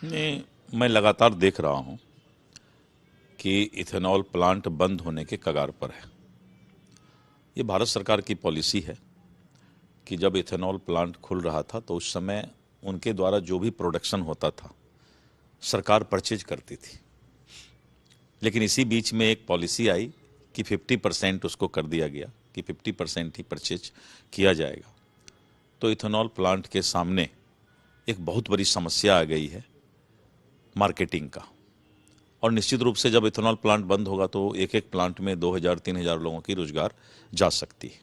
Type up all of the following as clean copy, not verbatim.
मैं लगातार देख रहा हूं कि इथेनॉल प्लांट बंद होने के कगार पर है। ये भारत सरकार की पॉलिसी है कि जब इथेनॉल प्लांट खुल रहा था तो उस समय उनके द्वारा जो भी प्रोडक्शन होता था सरकार परचेज करती थी, लेकिन इसी बीच में एक पॉलिसी आई कि 50% उसको कर दिया गया कि 50% ही परचेज किया जाएगा। तो इथेनॉल प्लांट के सामने एक बहुत बड़ी समस्या आ गई है मार्केटिंग का, और निश्चित रूप से जब इथेनॉल प्लांट बंद होगा तो एक एक प्लांट में 2000-3000 लोगों की रोजगार जा सकती है।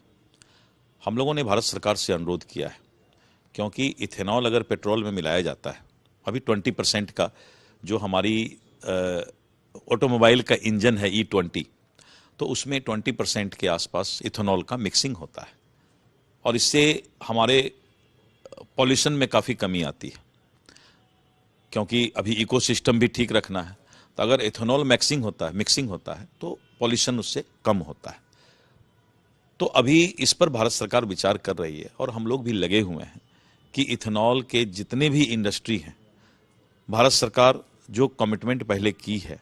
हम लोगों ने भारत सरकार से अनुरोध किया है, क्योंकि इथेनॉल अगर पेट्रोल में मिलाया जाता है, अभी 20% का जो हमारी ऑटोमोबाइल का इंजन है E20, तो उसमें 20% के आसपास इथेनॉल का मिक्सिंग होता है, और इससे हमारे पॉल्यूशन में काफ़ी कमी आती है, क्योंकि अभी इकोसिस्टम भी ठीक रखना है। तो अगर इथेनॉल मिक्सिंग होता है तो पॉल्यूशन उससे कम होता है। तो अभी इस पर भारत सरकार विचार कर रही है और हम लोग भी लगे हुए हैं कि इथेनॉल के जितने भी इंडस्ट्री हैं, भारत सरकार जो कमिटमेंट पहले की है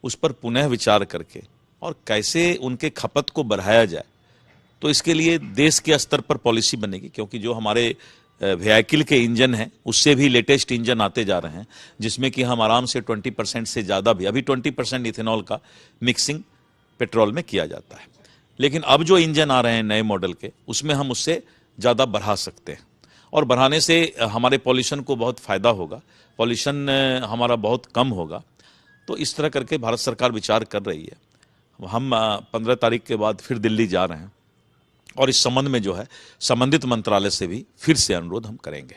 उस पर पुनः विचार करके और कैसे उनके खपत को बढ़ाया जाए, तो इसके लिए देश के स्तर पर पॉलिसी बनेगी। क्योंकि जो हमारे व्हीकल के इंजन हैं उससे भी लेटेस्ट इंजन आते जा रहे हैं, जिसमें कि हम आराम से 20% से ज़्यादा भी, अभी 20% इथेनॉल का मिक्सिंग पेट्रोल में किया जाता है, लेकिन अब जो इंजन आ रहे हैं नए मॉडल के, उसमें हम उससे ज़्यादा बढ़ा सकते हैं, और बढ़ाने से हमारे पॉल्यूशन को बहुत फ़ायदा होगा, पॉल्यूशन हमारा बहुत कम होगा। तो इस तरह करके भारत सरकार विचार कर रही है। हम 15 तारीख के बाद फिर दिल्ली जा रहे हैं और इस संबंध में जो है संबंधित मंत्रालय से भी फिर से अनुरोध हम करेंगे।